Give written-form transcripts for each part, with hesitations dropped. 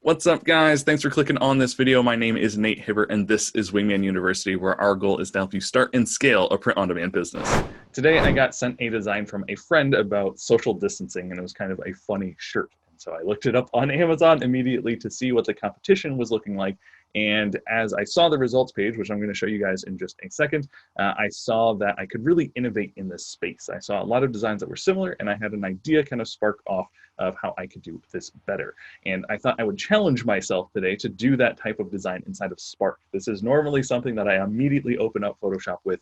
What's up, guys? Thanks for clicking on this video. My name is Nate Hibbert, and this is Wingman University, where our goal is to help you start and scale a print-on-demand business. Today, I got sent a design from a friend about social distancing, and it was kind of a funny shirt. And so I looked it up on Amazon immediately to see what the competition was looking like. And as I saw the results page, which I'm going to show you guys in just a second, I saw that I could really innovate in this space. I saw a lot of designs that were similar, and I had an idea kind of spark off of how I could do this better. And I thought I would challenge myself today to do that type of design inside of Spark. This is normally something that I immediately open up Photoshop with,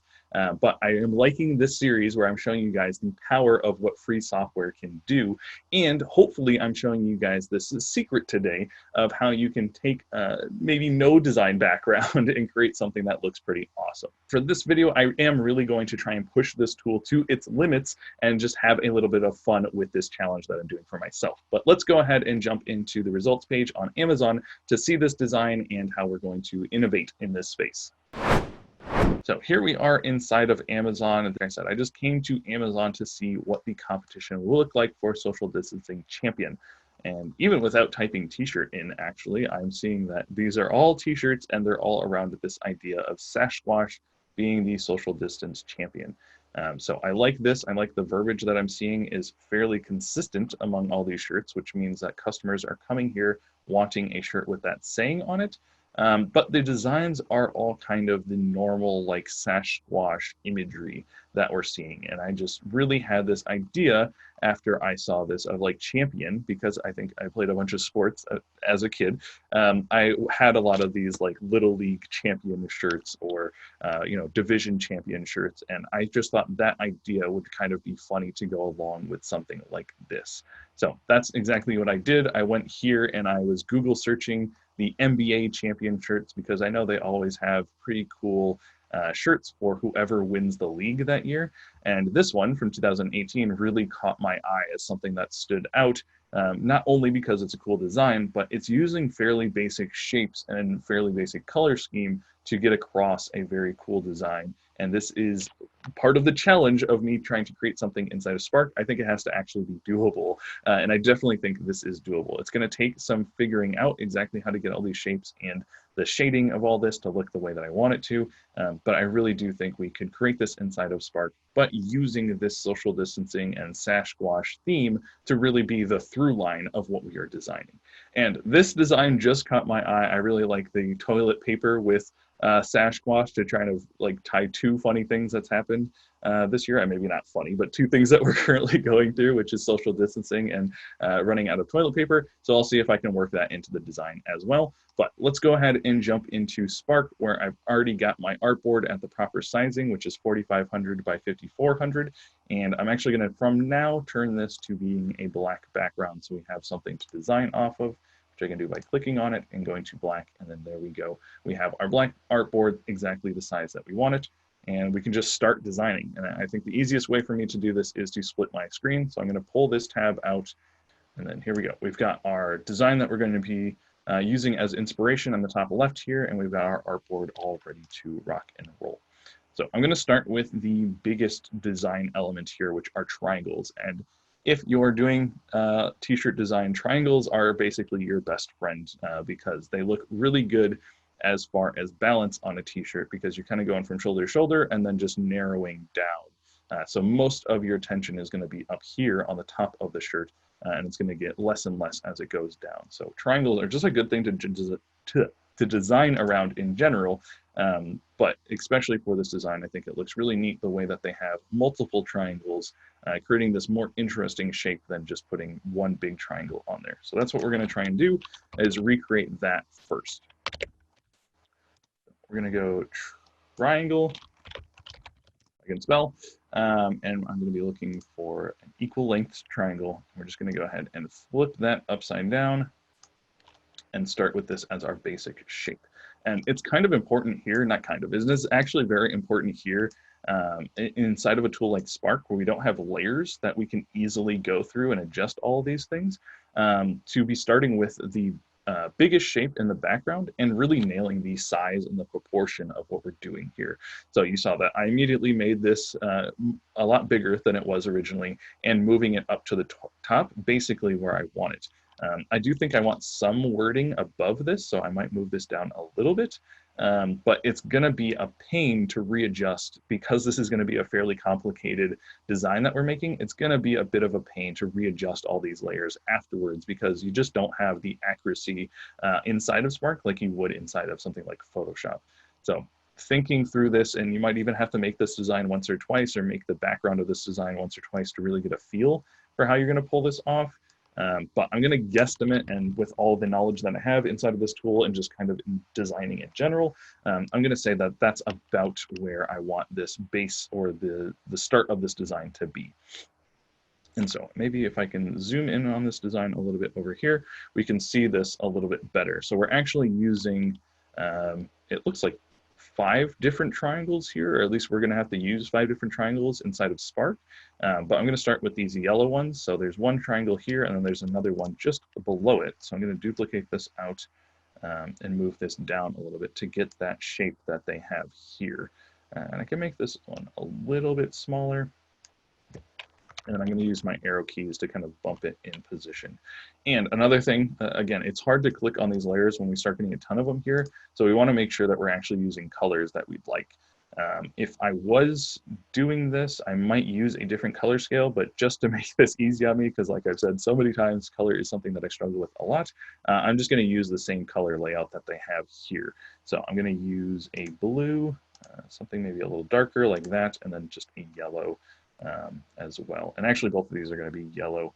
but I am liking this series where I'm showing you guys the power of what free software can do. And hopefully I'm showing you guys this secret today of how you can take maybe no design background and create something that looks pretty awesome. For this video, I am really going to try and push this tool to its limits and just have a little bit of fun with this challenge that I'm doing for myself. But let's go ahead and jump into the results page on Amazon to see this design and how we're going to innovate in this space. So here we are inside of Amazon. And like I said, I just came to Amazon to see what the competition will look like for Social Distancing Champion. And even without typing t-shirt in, actually, I'm seeing that these are all t-shirts and they're all around this idea of Sasquatch being the social distance champion. So I like this. I like the verbiage that I'm seeing is fairly consistent among all these shirts, which means that customers are coming here wanting a shirt with that saying on it. But the designs are all kind of the normal like Sasquatch imagery that we're seeing. And I just really had this idea after I saw this of like champion, because I think I played a bunch of sports as a kid. I had a lot of these like little league champion shirts or, division champion shirts. And I just thought that idea would kind of be funny to go along with something like this. So that's exactly what I did. I went here and I was Google searching the NBA champion shirts because I know they always have pretty cool shirts for whoever wins the league that year. And this one from 2018 really caught my eye as something that stood out, not only because it's a cool design, but it's using fairly basic shapes and fairly basic color scheme to get across a very cool design. And this is part of the challenge of me trying to create something inside of Spark. I think it has to actually be doable. And I definitely think this is doable. It's going to take some figuring out exactly how to get all these shapes and the shading of all this to look the way that I want it to. But I really do think we could create this inside of Spark, but using this social distancing and Sasquatch theme to really be the through line of what we are designing. And this design just caught my eye. I really like the toilet paper with Sasquatch to try to like tie two funny things that's happened this year. Maybe not funny, but two things that we're currently going through, which is social distancing and running out of toilet paper. So I'll see if I can work that into the design as well. But let's go ahead and jump into Spark, where I've already got my artboard at the proper sizing, which is 4,500 by 5,400. And I'm actually going to, from now, turn this to being a black background so we have something to design off of, which I can do by clicking on it and going to black, and then there we go. We have our black artboard exactly the size that we want it, and we can just start designing. And I think the easiest way for me to do this is to split my screen. So I'm going to pull this tab out, and then here we go. We've got our design that we're going to be using as inspiration on the top left here, and we've got our artboard all ready to rock and roll. So I'm going to start with the biggest design element here, which are triangles. And if you're doing t-shirt design, triangles are basically your best friend because they look really good as far as balance on a t-shirt, because you're kind of going from shoulder to shoulder and then just narrowing down. So most of your attention is going to be up here on the top of the shirt, and it's going to get less and less as it goes down. So triangles are just a good thing to design around in general, but especially for this design, I think it looks really neat the way that they have multiple triangles, creating this more interesting shape than just putting one big triangle on there. So that's what we're going to try and do, is recreate that first. We're going to go triangle, I can spell, and I'm going to be looking for an equal length triangle. We're just going to go ahead and flip that upside down and start with this as our basic shape. And it's kind of important here, not kind of, it's actually very important here inside of a tool like Spark, where we don't have layers that we can easily go through and adjust all of these things, to be starting with the biggest shape in the background and really nailing the size and the proportion of what we're doing here. So you saw that I immediately made this a lot bigger than it was originally and moving it up to the top, basically where I want it. I do think I want some wording above this, so I might move this down a little bit. But it's going to be a pain to readjust because this is going to be a fairly complicated design that we're making. It's going to be a bit of a pain to readjust all these layers afterwards because you just don't have the accuracy inside of Spark like you would inside of something like Photoshop. So thinking through this, and you might even have to make this design once or twice or make the background of this design once or twice to really get a feel for how you're going to pull this off. But I'm going to guesstimate, and with all the knowledge that I have inside of this tool and just kind of in designing in general, I'm going to say that that's about where I want this base or the start of this design to be. And so maybe if I can zoom in on this design a little bit over here, we can see this a little bit better. So we're actually using, it looks like 5 different triangles here, or at least we're going to have to use 5 different triangles inside of Spark. But I'm going to start with these yellow ones. So there's one triangle here, and then there's another one just below it. So I'm going to duplicate this out and move this down a little bit to get that shape that they have here. And I can make this one a little bit smaller. And then I'm going to use my arrow keys to kind of bump it in position. And another thing, again, it's hard to click on these layers when we start getting a ton of them here. So we want to make sure that we're actually using colors that we'd like. If I was doing this, I might use a different color scale, but just to make this easy on me, because like I've said so many times, color is something that I struggle with a lot, I'm just going to use the same color layout that they have here. So I'm going to use a blue, something maybe a little darker like that, and then just a yellow as well. And actually both of these are going to be yellow.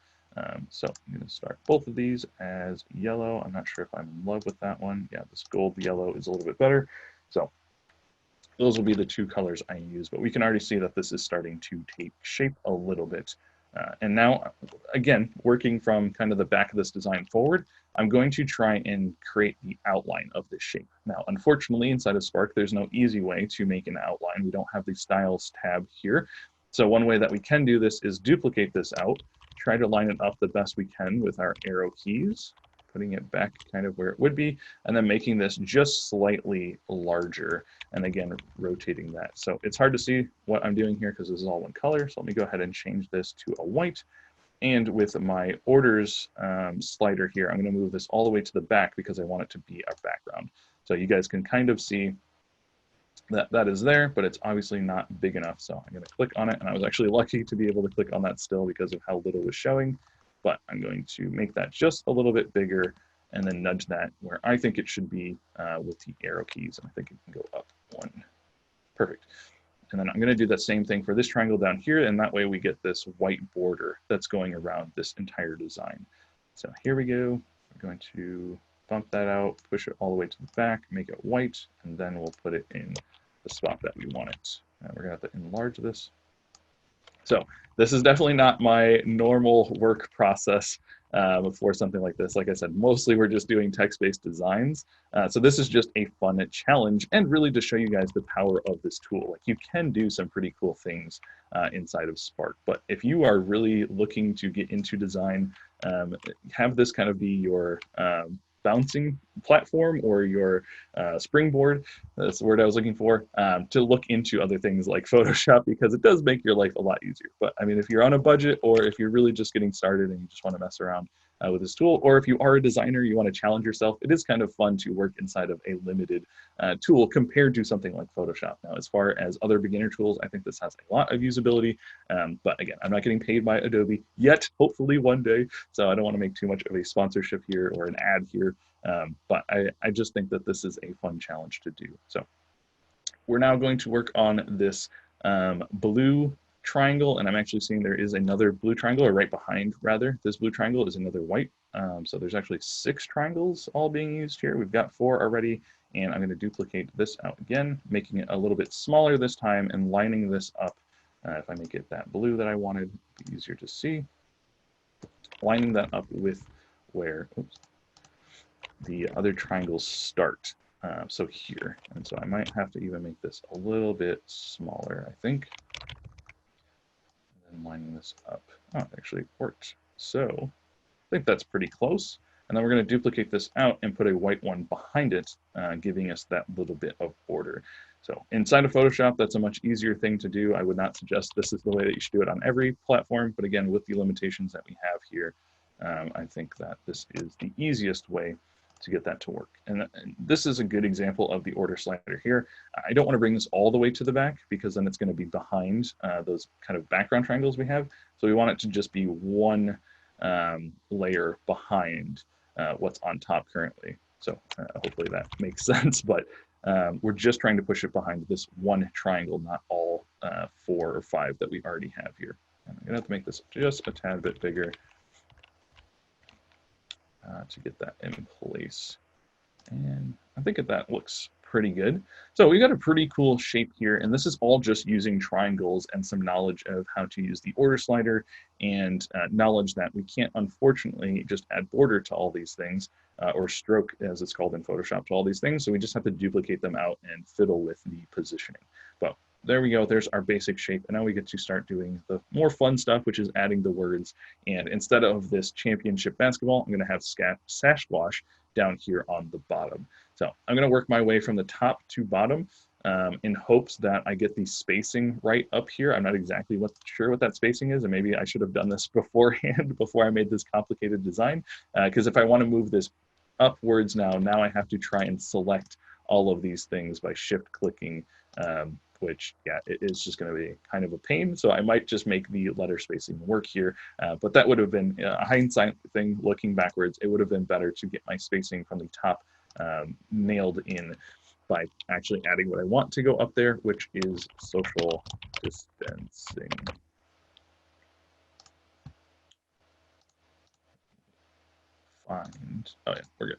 So I'm going to start both of these as yellow. I'm not sure if I'm in love with that one. Yeah, this gold yellow is a little bit better. So those will be the 2 colors I use, but we can already see that this is starting to take shape a little bit. And now, again, working from kind of the back of this design forward, I'm going to try and create the outline of this shape. Now, unfortunately, inside of Spark, there's no easy way to make an outline. We don't have the Styles tab here. So one way that we can do this is duplicate this out, try to line it up the best we can with our arrow keys, putting it back kind of where it would be, and then making this just slightly larger, and again, rotating that. So it's hard to see what I'm doing here because this is all one color. So let me go ahead and change this to a white. And with my orders slider here, I'm going to move this all the way to the back because I want it to be our background. So you guys can kind of see that is there, but it's obviously not big enough. So I'm going to click on it, and I was actually lucky to be able to click on that still because of how little was showing. But I'm going to make that just a little bit bigger and then nudge that where I think it should be with the arrow keys. And I think it can go up 1. Perfect. And then I'm going to do that same thing for this triangle down here, and that way we get this white border that's going around this entire design. So here we go. We're going to bump that out, push it all the way to the back, make it white, and then we'll put it in the spot that we want it. We're going to have to enlarge this. So this is definitely not my normal work process for something like this. Like I said, mostly we're just doing text-based designs. So this is just a fun challenge and really to show you guys the power of this tool. Like you can do some pretty cool things inside of Spark, but if you are really looking to get into design, have this kind of be your bouncing platform or your springboard, that's the word I was looking for, to look into other things like Photoshop, because it does make your life a lot easier. But I mean, if you're on a budget or if you're really just getting started and you just want to mess around with this tool, or if you are a designer, you want to challenge yourself, it is kind of fun to work inside of a limited tool compared to something like Photoshop. Now, as far as other beginner tools, I think this has a lot of usability, but again, I'm not getting paid by Adobe yet, hopefully one day, so I don't want to make too much of a sponsorship here or an ad here, but I just think that this is a fun challenge to do. So we're now going to work on this blue triangle, and I'm actually seeing there is another blue triangle, or right behind rather this blue triangle is another white. So there's actually 6 triangles all being used here. We've got 4 already, and I'm going to duplicate this out again, making it a little bit smaller this time and lining this up. If I make it that blue that I wanted, it'd be easier to see. Lining that up with where the other triangles start. So here, and so I might have to even make this a little bit smaller, I think. And lining this up. Oh, it actually worked. So I think that's pretty close. And then we're going to duplicate this out and put a white one behind it, giving us that little bit of border. So inside of Photoshop, that's a much easier thing to do. I would not suggest this is the way that you should do it on every platform, but again, with the limitations that we have here, I think that this is the easiest way to get that to work. And this is a good example of the order slider here. I don't want to bring this all the way to the back because then it's going to be behind those kind of background triangles we have. So we want it to just be one layer behind what's on top currently. So hopefully that makes sense, but we're just trying to push it behind this one triangle, not all 4 or 5 that we already have here. And I'm gonna have to make this just a tad bit bigger to get that in place. And I think that looks pretty good. So we got a pretty cool shape here, and this is all just using triangles and some knowledge of how to use the order slider and knowledge that we can't unfortunately just add border to all these things or stroke as it's called in Photoshop to all these things. So we just have to duplicate them out and fiddle with the positioning. But there we go, there's our basic shape. And now we get to start doing the more fun stuff, which is adding the words. And instead of this championship basketball, I'm gonna have Sasquatch down here on the bottom. So I'm going to work my way from the top to bottom in hopes that I get the spacing right up here. I'm not exactly sure what that spacing is, and maybe I should have done this beforehand before I made this complicated design. Because if I want to move this upwards now I have to try and select all of these things by shift clicking, which, yeah, it is just going to be kind of a pain. So I might just make the letter spacing work here. But that would have been a hindsight thing looking backwards. It would have been better to get my spacing from the top nailed in by actually adding what I want to go up there, which is social distancing. Find, oh yeah, we're good.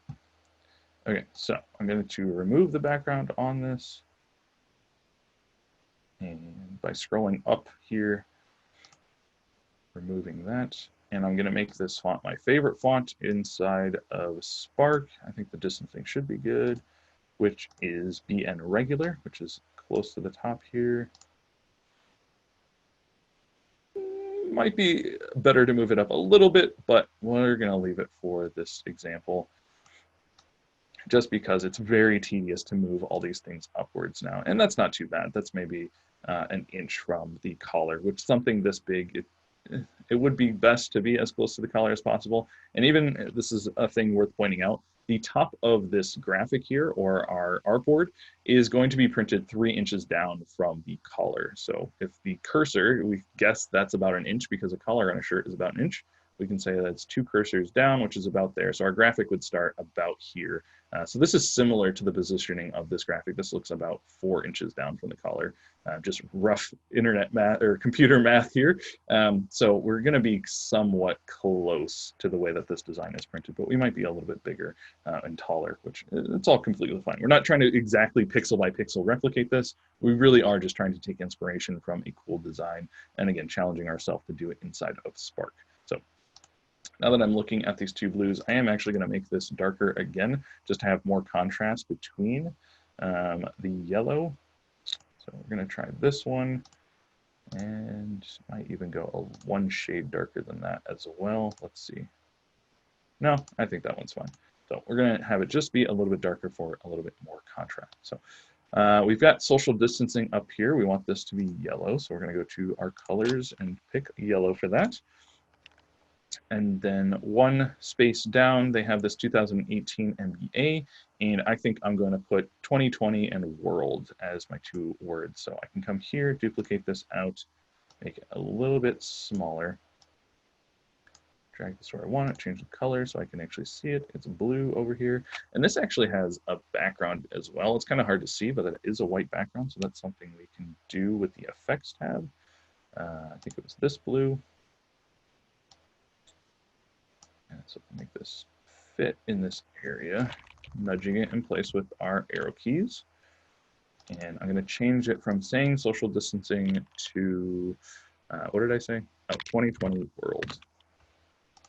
Okay, so I'm going to remove the background on this. And by scrolling up here, removing that. And I'm going to make this font my favorite font inside of Spark. I think the distancing should be good, which is BN Regular, which is close to the top here. Might be better to move it up a little bit, but we're going to leave it for this example, just because it's very tedious to move all these things upwards now. And that's not too bad. That's maybe an inch from the collar, which something this big, it would be best to be as close to the collar as possible. And even, this is a thing worth pointing out, the top of this graphic here, or our artboard, is going to be printed 3 inches down from the collar. So if the cursor, we guess that's about an inch because a collar on a shirt is about an inch. We can say that's 2 cursors down, which is about there. So our graphic would start about here. So this is similar to the positioning of this graphic. This looks about 4 inches down from the collar. Just rough internet math or computer math here. So we're going to be somewhat close to the way that this design is printed, but we might be a little bit bigger and taller, which it's all completely fine. We're not trying to exactly pixel by pixel replicate this. We really are just trying to take inspiration from a cool design, and again, challenging ourselves to do it inside of Spark. So now that I'm looking at these 2 blues, I am actually going to make this darker again, just to have more contrast between the yellow. So we're going to try this one, and might even go one shade darker than that as well. Let's see. No, I think that one's fine. So we're going to have it just be a little bit darker for a little bit more contrast. So we've got social distancing up here. We want this to be yellow, so we're going to go to our colors and pick yellow for that. And then one space down, they have this 2018 MBA, and I think I'm going to put 2020 and world as my 2 words. So I can come here, duplicate this out, make it a little bit smaller, drag this where I want it, change the color so I can actually see it. It's blue over here. And this actually has a background as well. It's kind of hard to see, but it is a white background, so that's something we can do with the effects tab. I think it was this blue. So make this fit in this area, nudging it in place with our arrow keys. And I'm going to change it from saying social distancing to, what did I say? Oh, 2020 world,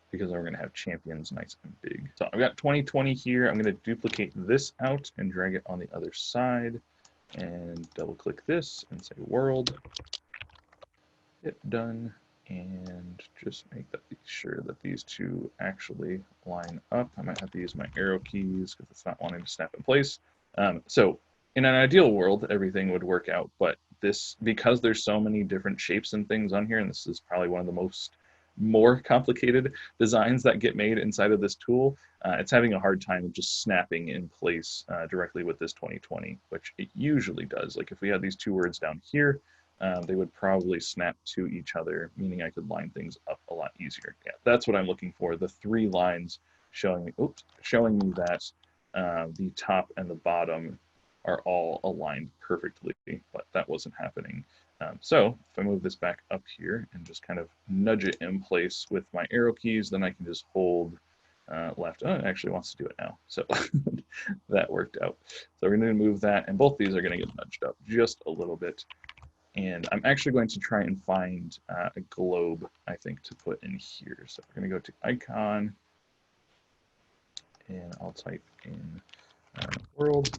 because we're going to have champions nice and big. So I've got 2020 here. I'm going to duplicate this out and drag it on the other side and double click this and say world. Hit done. And just make sure that these 2 actually line up. I might have to use my arrow keys because it's not wanting to snap in place. So in an ideal world, everything would work out, but this, because there's so many different shapes and things on here, and this is probably one of the most more complicated designs that get made inside of this tool, it's having a hard time just snapping in place directly with this 2020, which it usually does. Like if we had these two words down here, they would probably snap to each other, meaning I could line things up a lot easier. Yeah, that's what I'm looking for. The 3 lines showing me, showing me that the top and the bottom are all aligned perfectly, but that wasn't happening. So if I move this back up here and just kind of nudge it in place with my arrow keys, then I can just hold left. Oh, it actually wants to do it now. So that worked out. So we're going to move that, and both these are going to get nudged up just a little bit. And I'm actually going to try and find a globe, I think, to put in here. So we're going to go to icon, and I'll type in world.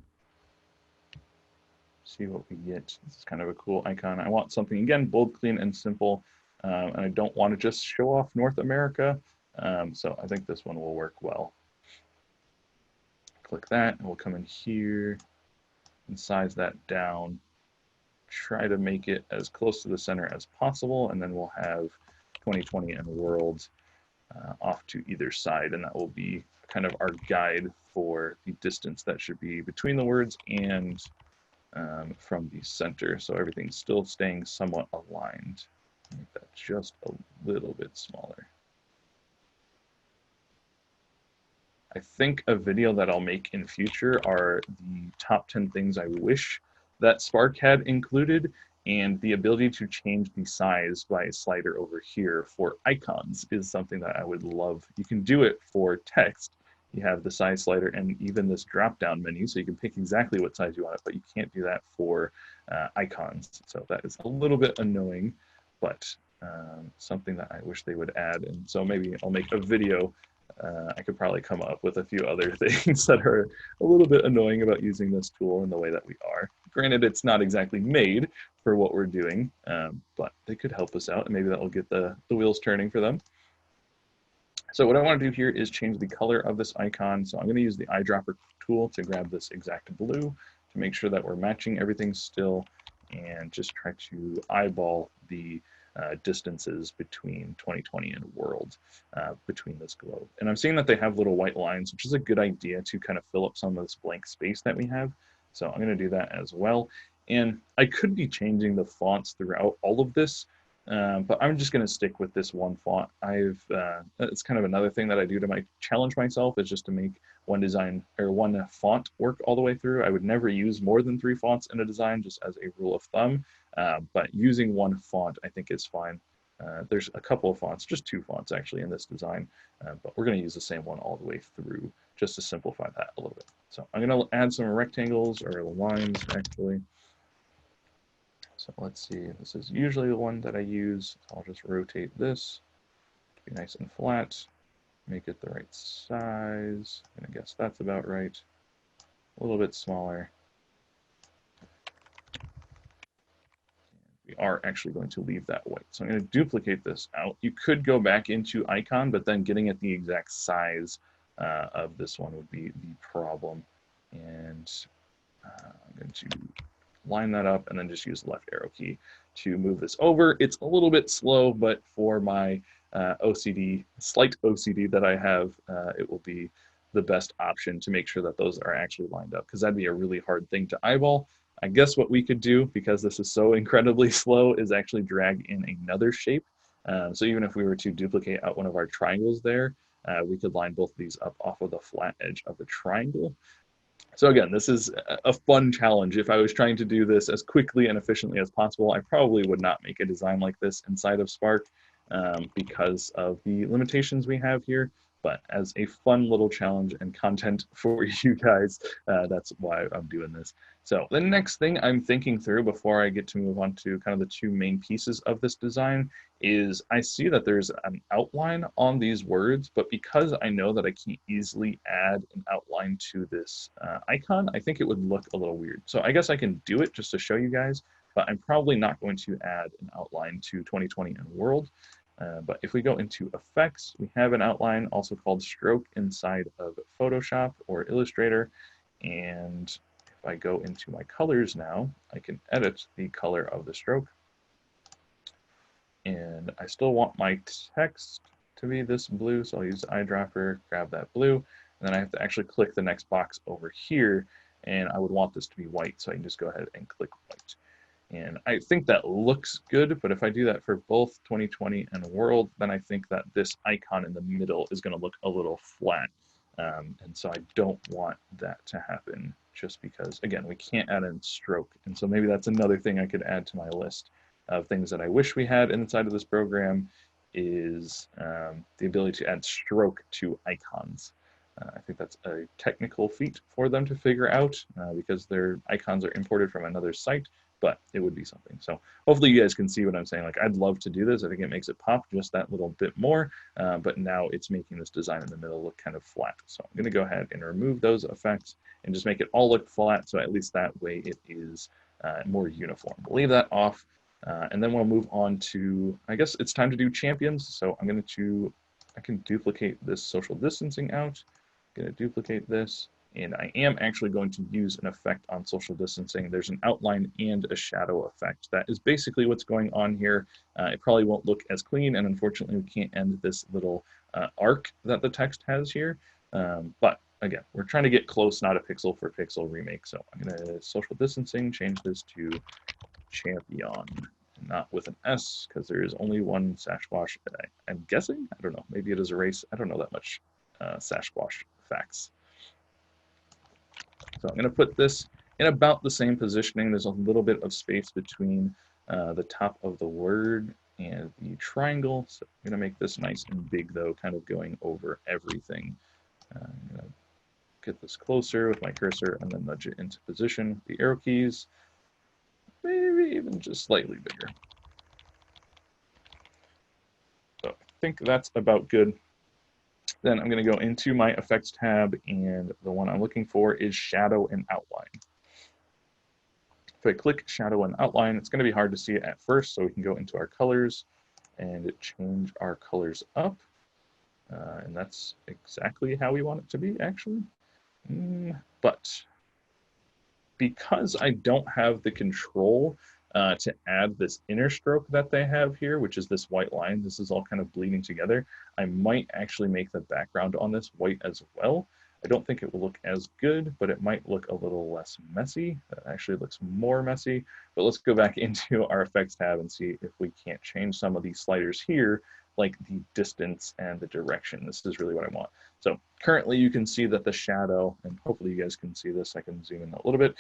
See what we get. This is kind of a cool icon. I want something, again, bold, clean, and simple. And I don't want to just show off North America. So I think this one will work well. Click that, and we'll come in here and size that down. Try to make it as close to the center as possible, and then we'll have 2020 and world off to either side, and that will be kind of our guide for the distance that should be between the words and from the center, so everything's still staying somewhat aligned. Make that just a little bit smaller. I think a video that I'll make in future are the top 10 things I wish that Spark had included, and the ability to change the size by a slider over here for icons is something that I would love. You can do it for text. You have the size slider and even this drop-down menu, so you can pick exactly what size you want it, but you can't do that for icons. So that is a little bit annoying, but something that I wish they would add. And so maybe I'll make a video. I could probably come up with a few other things that are a little bit annoying about using this tool in the way that we are. Granted, it's not exactly made for what we're doing, but they could help us out, and maybe that will get the wheels turning for them. So what I want to do here is change the color of this icon. So I'm going to use the eyedropper tool to grab this exact blue to make sure that we're matching everything still, and just try to eyeball the distances between 2020 and world between this globe. And I'm seeing that they have little white lines, which is a good idea to kind of fill up some of this blank space that we have. So I'm going to do that as well. And I could be changing the fonts throughout all of this, but I'm just going to stick with this one font. It's kind of another thing that I do to challenge myself, is just to make one design or one font work all the way through. I would never use more than 3 fonts in a design, just as a rule of thumb. But using one font, I think, is fine. There's a couple of fonts, just 2 fonts actually in this design, but we're going to use the same one all the way through just to simplify that a little bit. So I'm going to add some rectangles or lines actually. So let's see, this is usually the one that I use. I'll just rotate this to be nice and flat, make it the right size, and I guess that's about right. A little bit smaller. We are actually going to leave that white. So I'm going to duplicate this out. You could go back into icon, but then getting it the exact size of this one would be the problem. And I'm going to line that up and then just use the left arrow key to move this over. It's a little bit slow, but for my OCD, slight OCD that I have, it will be the best option to make sure that those are actually lined up, because that'd be a really hard thing to eyeball. I guess what we could do, because this is so incredibly slow, is actually drag in another shape. So even if we were to duplicate out one of our triangles there, we could line both of these up off of the flat edge of the triangle. So again, this is a fun challenge. If I was trying to do this as quickly and efficiently as possible, I probably would not make a design like this inside of Spark because of the limitations we have here. But as a fun little challenge and content for you guys, that's why I'm doing this. So the next thing I'm thinking through before I get to move on to kind of the 2 main pieces of this design is I see that there's an outline on these words, but because I know that I can easily add an outline to this icon, I think it would look a little weird. So I guess I can do it just to show you guys, but I'm probably not going to add an outline to 2020 and world. But if we go into effects, we have an outline also called stroke inside of Photoshop or Illustrator. And if I go into my colors now, I can edit the color of the stroke. And I still want my text to be this blue, so I'll use the eyedropper, grab that blue, and then I have to actually click the next box over here, and I would want this to be white, so I can just go ahead and click white. And I think that looks good, but if I do that for both 2020 and world, then I think that this icon in the middle is going to look a little flat. And so I don't want that to happen just because, again, we can't add in stroke. And so maybe that's another thing I could add to my list of things that I wish we had inside of this program is the ability to add stroke to icons. I think that's a technical feat for them to figure out because their icons are imported from another site, but it would be something. So hopefully you guys can see what I'm saying. Like, I'd love to do this. I think it makes it pop just that little bit more, but now it's making this design in the middle look kind of flat. So I'm going to go ahead and remove those effects and just make it all look flat, so at least that way it is more uniform. We'll leave that off, and then we'll move on to, I guess it's time to do champions. So I'm going to, I can duplicate this social distancing out. Going to duplicate this, and I am actually going to use an effect on social distancing. There's an outline and a shadow effect. That is basically what's going on here. It probably won't look as clean, and unfortunately we can't end this little arc that the text has here. But again, we're trying to get close, not a pixel for pixel remake. So I'm going to social distancing, change this to champion, not with an S, because there is only one Sasquatch. I'm guessing, I don't know, maybe it is a race. I don't know that much Sasquatch facts. So I'm going to put this in about the same positioning. There's a little bit of space between the top of the word and the triangle. So I'm going to make this nice and big, though, kind of going over everything. I'm going to get this closer with my cursor and then nudge it into position. The arrow keys, maybe even just slightly bigger. So I think that's about good. Then I'm going to go into my effects tab, and the one I'm looking for is shadow and outline. If I click shadow and outline, it's going to be hard to see it at first, so we can go into our colors and change our colors up. And that's exactly how we want it to be, actually. But because I don't have the control to add this inner stroke that they have here, which is this white line, this is all kind of bleeding together, I might actually make the background on this white as well. I don't think it will look as good, but it might look a little less messy. That actually looks more messy. But let's go back into our effects tab and see if we can't change some of these sliders here, like the distance and the direction. This is really what I want. So currently you can see that the shadow, and hopefully you guys can see this, I can zoom in a little bit.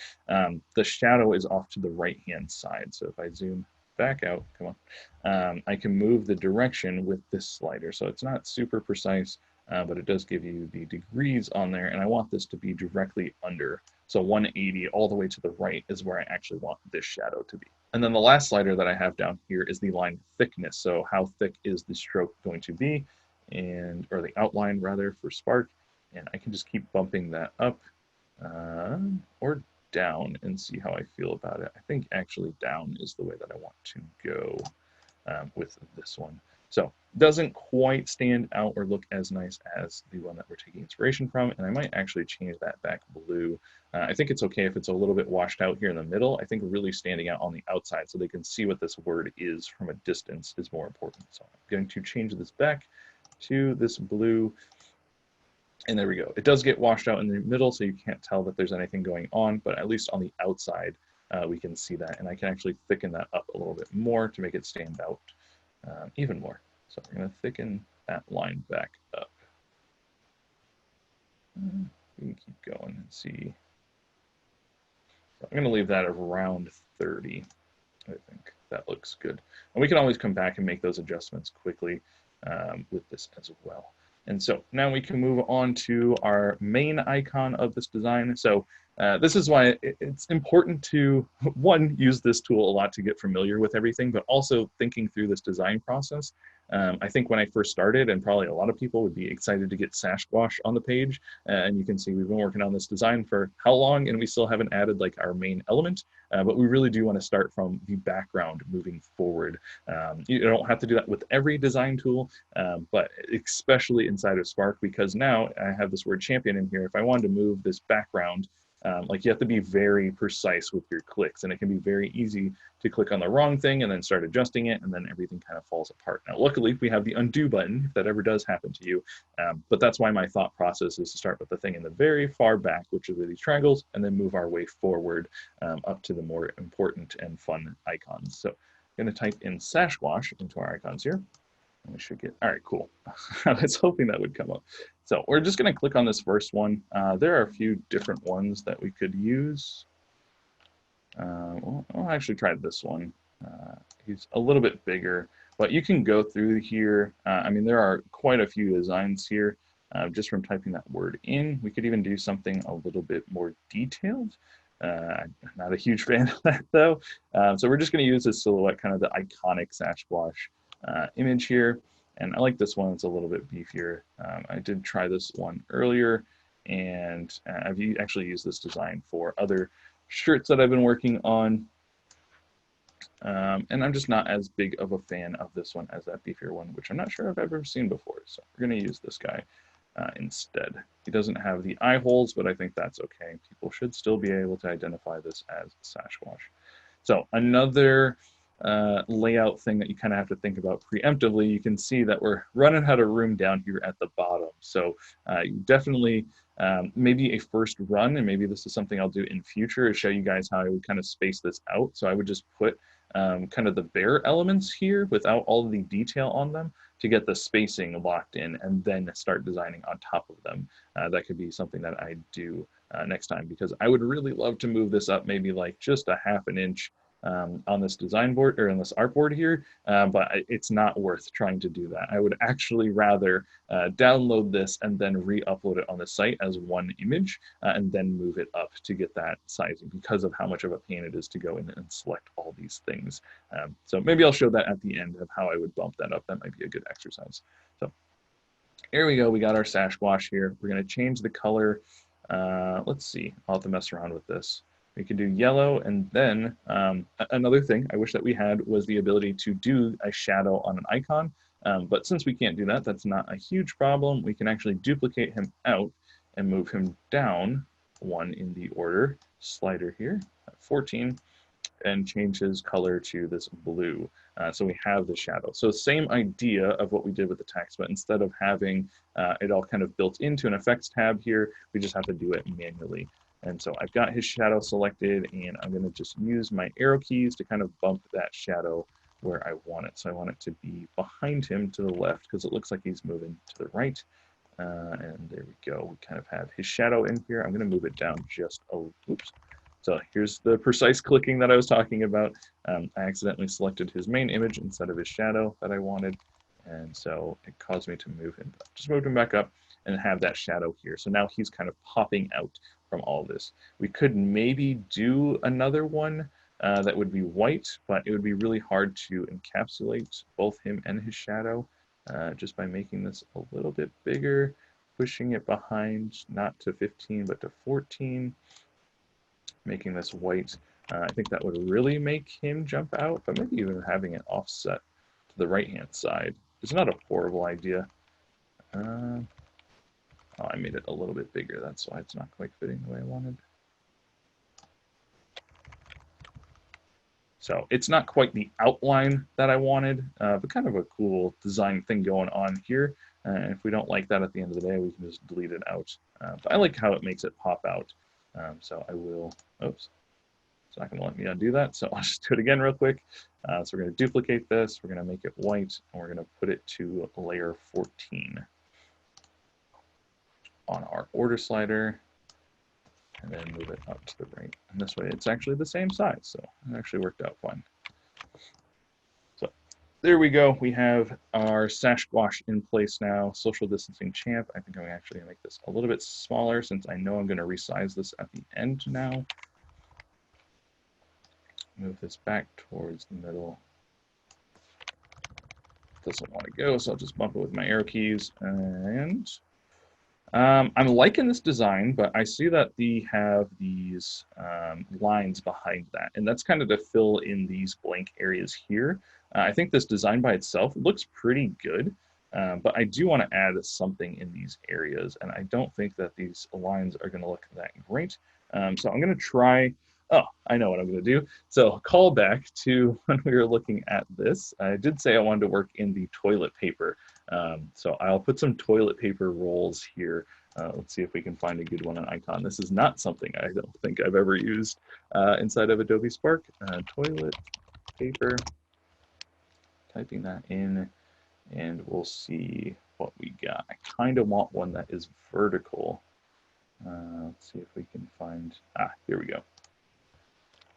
The shadow is off to the right-hand side. So if I zoom back out, come on, I can move the direction with this slider. So it's not super precise, but it does give you the degrees on there, and I want this to be directly under. So 180 all the way to the right is where I actually want this shadow to be. And then the last slider that I have down here is the line thickness. So how thick is the stroke going to be, and or the outline rather for Spark. And I can just keep bumping that up or down and see how I feel about it. I think actually down is the way that I want to go with this one. So doesn't quite stand out or look as nice as the one that we're taking inspiration from, and I might actually change that back blue. I think it's okay if it's a little bit washed out here in the middle. I think really standing out on the outside so they can see what this word is from a distance is more important. So I'm going to change this back to this blue, and there we go. It does get washed out in the middle, so you can't tell that there's anything going on, but at least on the outside, we can see that, and I can actually thicken that up a little bit more to make it stand out even more. So we're going to thicken that line back up. We can keep going and see. So I'm going to leave that around 30. I think that looks good. And we can always come back and make those adjustments quickly with this as well. And so now we can move on to our main icon of this design. So this is why it's important to, one, use this tool a lot to get familiar with everything, but also thinking through this design process. I think when I first started, and probably a lot of people would be excited to get Sasquatch on the page, and you can see we've been working on this design for how long, and we still haven't added like our main element, but we really do want to start from the background moving forward. You don't have to do that with every design tool, but especially inside of Spark, because now I have this word champion in here. If I wanted to move this background Like you have to be very precise with your clicks, and it can be very easy to click on the wrong thing and then start adjusting it, and then everything kind of falls apart. Now, luckily, we have the undo button if that ever does happen to you, but that's why my thought process is to start with the thing in the very far back, which are these triangles, and then move our way forward up to the more important and fun icons. So I'm going to type in Sasquatch into our icons here. We should get, all right, cool. I was hoping that would come up. So we're just going to click on this first one. There are a few different ones that we could use. I'll actually try this one. He's a little bit bigger, but you can go through here. I mean, there are quite a few designs here just from typing that word in. We could even do something a little bit more detailed. I'm not a huge fan of that though. So we're just going to use this silhouette, kind of the iconic Sasquatch image here, and I like this one. It's a little bit beefier. I did try this one earlier, and I've actually used this design for other shirts that I've been working on, and I'm just not as big of a fan of this one as that beefier one, which I'm not sure I've ever seen before. So we're going to use this guy instead. He doesn't have the eye holes, but I think that's okay. People should still be able to identify this as Sasquatch. So another layout thing that you kind of have to think about preemptively, you can see that we're running out of room down here at the bottom. So you definitely, maybe a first run, and maybe this is something I'll do in future, is show you guys how I would kind of space this out. So I would just put kind of the bare elements here without all of the detail on them to get the spacing locked in, and then start designing on top of them. That could be something that I do next time, because I would really love to move this up maybe like just a half an inch on this design board, or on this artboard here, but it's not worth trying to do that. I would actually rather download this and then re-upload it on the site as one image, and then move it up to get that sizing, because of how much of a pain it is to go in and select all these things. So maybe I'll show that at the end of how I would bump that up. That might be a good exercise. So here we go. We got our Sasquatch here. We're going to change the color. Let's see. I'll have to mess around with this. We can do yellow, and then another thing I wish that we had was the ability to do a shadow on an icon, but since we can't do that, that's not a huge problem. We can actually duplicate him out and move him down one in the order slider here at 14, and change his color to this blue. So we have the shadow. So same idea of what we did with the text, but instead of having it all kind of built into an effects tab here, we just have to do it manually. And so I've got his shadow selected, and I'm going to just use my arrow keys to kind of bump that shadow where I want it. So I want it to be behind him to the left, because it looks like he's moving to the right. And there we go. We kind of have his shadow in here. I'm going to move it down just a, oops. So here's the precise clicking that I was talking about. I accidentally selected his main image instead of his shadow that I wanted. And so it caused me to move him, just moved him back up and have that shadow here. So now he's kind of popping out from all this. We could maybe do another one that would be white, but it would be really hard to encapsulate both him and his shadow just by making this a little bit bigger, pushing it behind, not to 15, but to 14, making this white. I think that would really make him jump out, but maybe even having it offset to the right-hand side is not a horrible idea. Oh, I made it a little bit bigger. That's why it's not quite fitting the way I wanted. So it's not quite the outline that I wanted, but kind of a cool design thing going on here. And if we don't like that at the end of the day, we can just delete it out. But I like how it makes it pop out. So I will, oops, it's not going to let me undo that. So I'll just do it again real quick. So we're going to duplicate this. We're going to make it white, and we're going to put it to layer 14 on our order slider, and then move it up to the right. And this way it's actually the same size, so it actually worked out fine. So there we go. We have our Sasquatch in place now, social distancing champ. I think I'm actually gonna make this a little bit smaller, since I know I'm gonna resize this at the end now. Move this back towards the middle. Doesn't want to go, so I'll just bump it with my arrow keys. And I'm liking this design, but I see that they have these lines behind that, and that's kind of to fill in these blank areas here. I think this design by itself looks pretty good, but I do want to add something in these areas, and I don't think that these lines are going to look that great. So I'm going to try, oh, I know what I'm going to do. So call back to when we were looking at this. I did say I wanted to work in the toilet paper. So I'll put some toilet paper rolls here. Let's see if we can find a good one on Icon. This is not something I don't think I've ever used inside of Adobe Spark. Toilet paper, typing that in, and we'll see what we got. I kind of want one that is vertical. Let's see if we can find, here we go.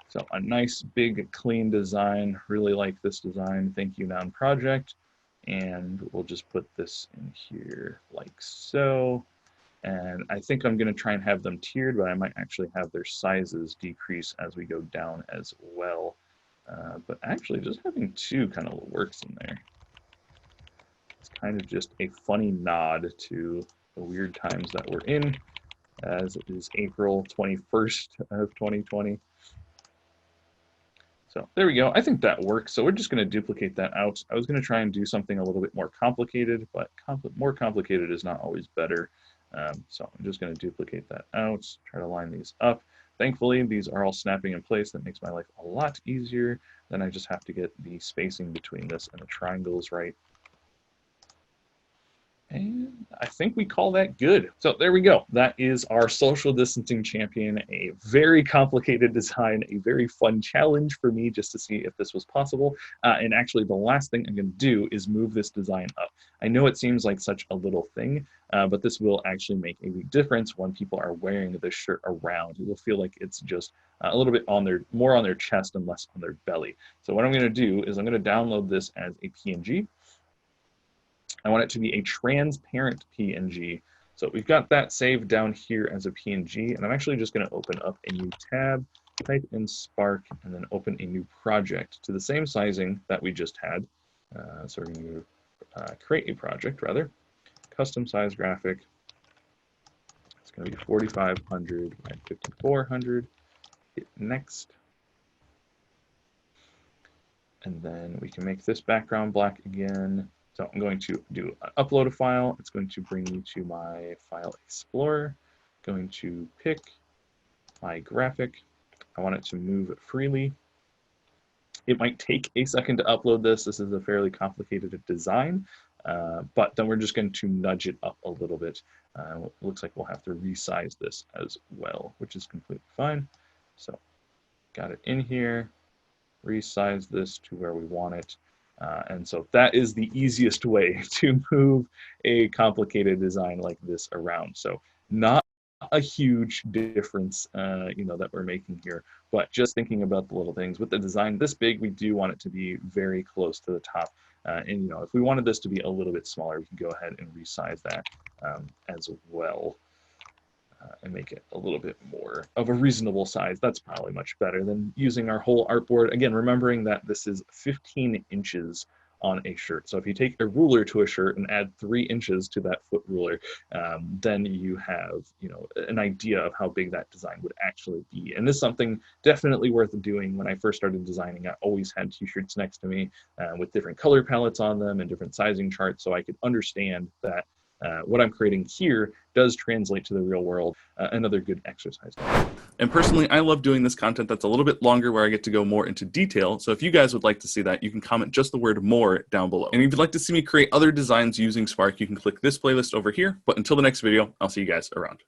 So a nice big clean design, really like this design. Thank you, Noun Project. And we'll just put this in here like so. And I think I'm going to try and have them tiered, but I might actually have their sizes decrease as we go down as well. But actually just having two kind of works in there. It's kind of just a funny nod to the weird times that we're in, as it is April 21st of 2020. So there we go. I think that works. So we're just going to duplicate that out. I was going to try and do something a little bit more complicated, but more complicated is not always better. So I'm just going to duplicate that out, try to line these up. Thankfully, these are all snapping in place. That makes my life a lot easier. Then I just have to get the spacing between this and the triangles right. And I think we call that good. So there we go. That is our social distancing champion, a very complicated design, a very fun challenge for me just to see if this was possible. And actually the last thing I'm going to do is move this design up. I know it seems like such a little thing, but this will actually make a big difference when people are wearing this shirt around. It will feel like it's just a little bit more on their chest and less on their belly. So what I'm going to do is I'm going to download this as a PNG. I want it to be a transparent PNG. So we've got that saved down here as a PNG, and I'm actually just going to open up a new tab, type in Spark, and then open a new project to the same sizing that we just had. So we're going to create a project, rather. Custom size graphic. It's going to be 4500 by 5400. Hit next. And then we can make this background black again. So I'm going to upload a file. It's going to bring me to my File Explorer. Going to pick my graphic. I want it to move freely. It might take a second to upload this. This is a fairly complicated design, but then we're just going to nudge it up a little bit. Looks like we'll have to resize this as well, which is completely fine. So got it in here, resize this to where we want it. And so that is the easiest way to move a complicated design like this around. So not a huge difference, that we're making here, but just thinking about the little things. With the design this big, we do want it to be very close to the top. And if we wanted this to be a little bit smaller, we can go ahead and resize that as well. And make it a little bit more of a reasonable size. That's probably much better than using our whole artboard. Again, remembering that this is 15 inches on a shirt. So if you take a ruler to a shirt and add 3 inches to that foot ruler, then you have, an idea of how big that design would actually be. And this is something definitely worth doing. When I first started designing, I always had t-shirts next to me with different color palettes on them and different sizing charts, so I could understand that what I'm creating here does translate to the real world. Another good exercise. And personally, I love doing this content that's a little bit longer, where I get to go more into detail. So if you guys would like to see that, you can comment just the word "more" down below. And if you'd like to see me create other designs using Spark, you can click this playlist over here. But until the next video, I'll see you guys around.